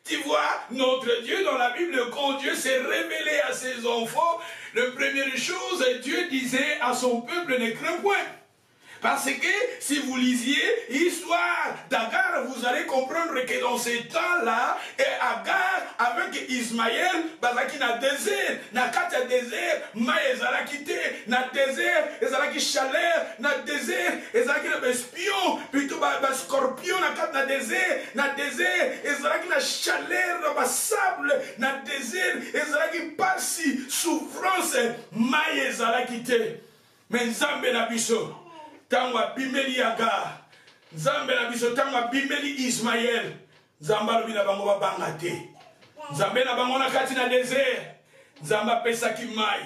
S1: Tu vois, notre Dieu dans la Bible, quand Dieu s'est révélé à ses enfants, la première chose, Dieu disait à son peuple, ne crains point. Parce que si vous lisiez l'histoire d'Agar, vous allez comprendre que dans ces temps-là, Agar avec Ismaël, bazaki na désert, na kata désert, ma ezalaki te, na désert, ezalaki chaleur, na désert, ezalaki na espion, plutôt ba scorpion na kata na désert, ezalaki na chaleur, na sable, na désert, ezalaki pasi, souffrance, ma ezalaki te. Mais Nzambe na biso. Tangwa bimeli Agar, Nzambe na biso tangwa bimeli Ismaël, Nzamba lobi na bango babanga te. Nzambe na bango na kati na désert, Nzamba pesaki mai.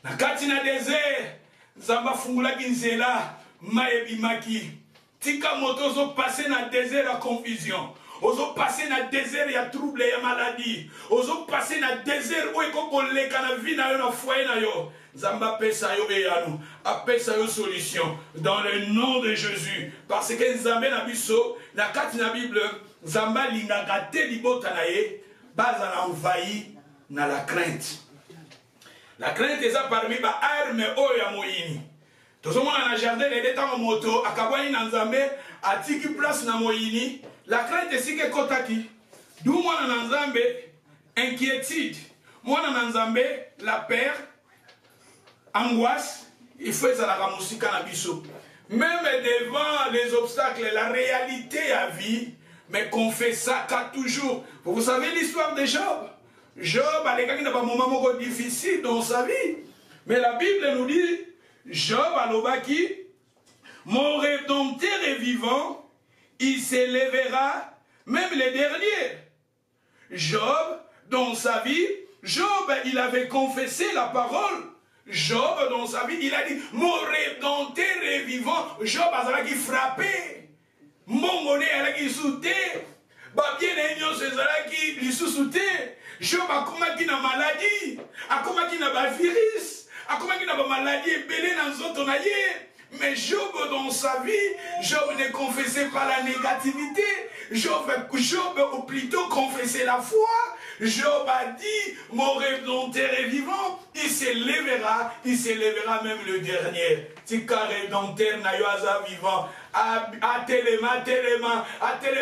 S1: Na kati na désert, Nzamba fungulaki nzela, mai ebimaki. Tika moto ozo passer na désert ya confusion. Ozo passer na désert ya trouble ya maladie. Ozo passer na désert où ekoko leka na vie na yo na foyer na yo. Zamba pesa yo eyanu, apesa yo solution dans le nom de Jésus. Parce que Nzambe na biso na kati na Bible, Nzamba lingaka te libota na ye, baza na envahi na la crainte. La crainte est parmi ba arme oyo ya moyini. Tozomona na jardin de temps moto akabwani na Nzambe atiki place na moyini. La crainte est kotaki. D'où mwana na Nzambe inquiétude. Mwana na Nzambe la peur, angoisse, il faut ça la musika na biso. Même devant les obstacles, la réalité à vie, mais qu'on fait ça qu'à toujours. Vous savez l'histoire de Job. Job a des moments difficiles dans sa vie. Mais la Bible nous dit, Job a l'obaki, mon rédempteur est vivant, il s'élèvera, même les derniers. Job, dans sa vie, Job, il avait confessé la parole. Job, dans sa vie, il a dit, mon rédempteur est vivant. Job a qui frappé. Mon monnaie a qui sauté. Babien et Nyon se qui lui sauté. Job a combattu la maladie. A combattu la virus. A combattu la maladie et belé dans autres naïe. Mais Job, dans sa vie, Job ne confessait pas la négativité. Job ou plutôt confessait la foi. Job a dit, mon rédempteur est vivant, il s'élèvera même le dernier. Tika rédempteur na yo aza vivant. A telema,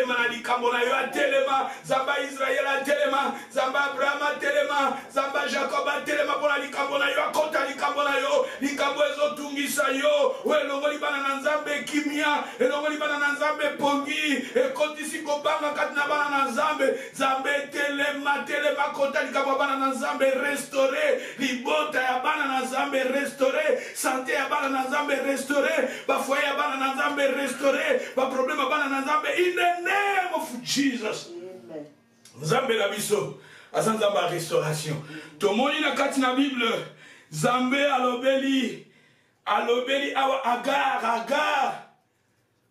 S1: na likambo na yo a telema, Zamba Israël a telema, Zamba Abraham a telema, Zamba Jacob a telema pour la likambo na yo, a kota likambo na yo, likambo ezo tungisa yo, we longo libana na Nzambe kimia, e longo libana na Nzambe pongi, e koti siko banga katina bana na Nzambe, Zambe telema kota likambo bana na Nzambe restauré, libota ya bana na Nzambe restauré, santé ya bana na Nzambe restauré, ba foyer ya bana na Nzambe restauré, ba problème bana na Nzambe in the name of Jesus. Nzambe la biso, asa Nzamba restauration. Tomoni na kati na Bible, Nzambe alobeli alobeli awa Agar.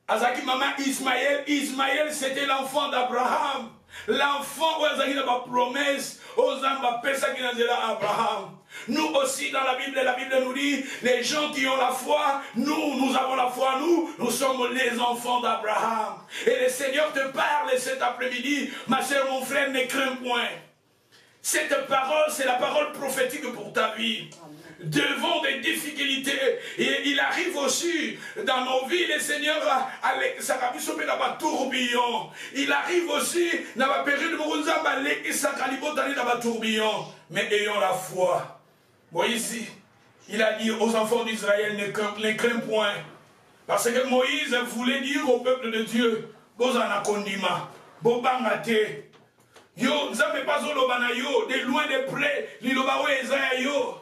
S1: Azaki maman Ismaël c'était l'enfant d'Abraham. L'enfant où Azaki n'a pas promesse aux amba pesa qui n'a Abraham. Nous aussi dans la Bible nous dit, les gens qui ont la foi, nous avons la foi, nous sommes les enfants d'Abraham. Et le Seigneur te parle cet après-midi, ma soeur, mon frère, ne crains point. Cette parole, c'est la parole prophétique pour ta vie. Devant des difficultés, et il arrive aussi dans nos vies, le Seigneur a tourbillon. Il arrive aussi dans la période où tourbillon. Mais ayons la foi. Moïse, il a dit aux enfants d'Israël, ne crains point. Parce que Moïse voulait dire au peuple de Dieu, Bozana kondima, Bobangate, yo, Nzambe pas olobana yo, de loin de près, liloba ezaya yo.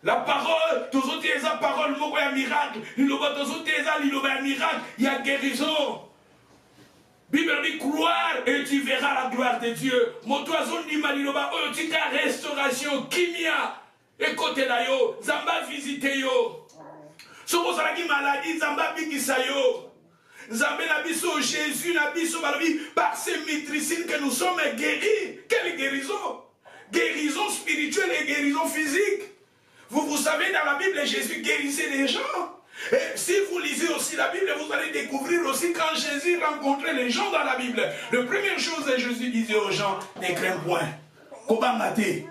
S1: La parole, tous autres les paroles, il y a miracle. Il y a miracle, il y a guérison. Bible dit croire et tu verras la gloire de Dieu. Mon oiseau dit maliloba, tu as restauration, kimia. Écoutez là yo, Zamba visite yo. Si vous avez maladie, Zamba bigisa yo. Zamba nabiso Jésus nabiso balabi par ces maîtrisines que nous sommes guéris. Quelle guérison? Guérison spirituelle et guérison physique. Vous savez, dans la Bible, Jésus guérissait les gens. Et si vous lisez aussi la Bible, vous allez découvrir aussi quand Jésus rencontrait les gens dans la Bible. La première chose que Jésus disait aux gens, ne crains point. Kobangate.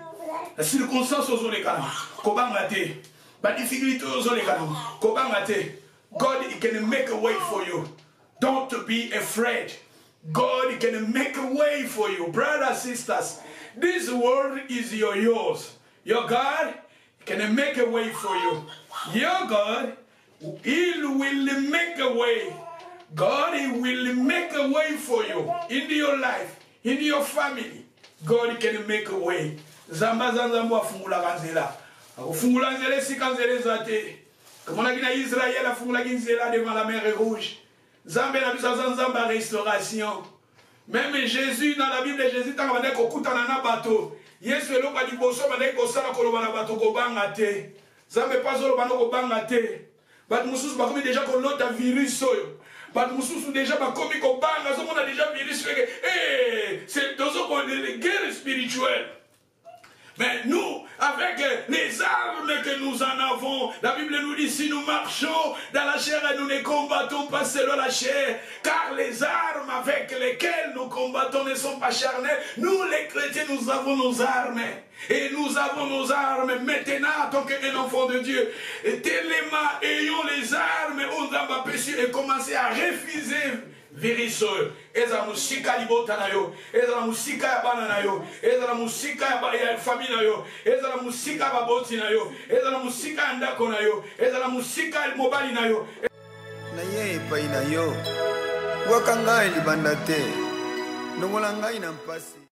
S1: La circonstance aux olékanam. Kobangate. La difficulté aux olékanam. Kobangate. God, he can make a way for you. Don't be afraid. God, he can make a way for you. Brothers, sisters, this world is yours. Your God can make a way for you. Your God, He will make a way. God, He will make a way for you in your life, in your family. God can make a way. Zamba zanzambo afungula kanzela. Afungula nzele si kanzele zate. Comme on a dit à Israël, afungula kanzela devant la mer Rouge. Zamba na bisa zanzamba restauration. Même Jésus dans la Bible, Jésus t'a demandé qu'on coûte un bateau. Yesu eloko liboso bandaki kosala koloba na bato kobanga te. Zambe pas oloba na kobanga te. Bato mususu bakomi déjà kolota virus oyo. Bato mususu déjà bakomi kobanga, so on a déjà virus. C'est dans une guerre spirituelle. Mais nous, avec les armes que nous en avons, la Bible nous dit, si nous marchons dans la chair et nous ne combattons pas selon la chair, car les armes avec lesquelles nous combattons ne sont pas charnelles. Nous, les chrétiens, nous avons nos armes. Et nous avons nos armes maintenant, en tant qu'un enfant de Dieu. Et tellement ayons les armes, on a péché et commencer à refuser. Viriso, ezala musika libota na yo, ezala musika ya bana na yo, ezala musika ya famille na yo, ezala musika ya baboti na yo, ezala musika ya ndako na yo, ezala musika ya mobali na yo.
S3: Na ye epai na yo, waka ngai libanda te, nongola ngai na mpasi.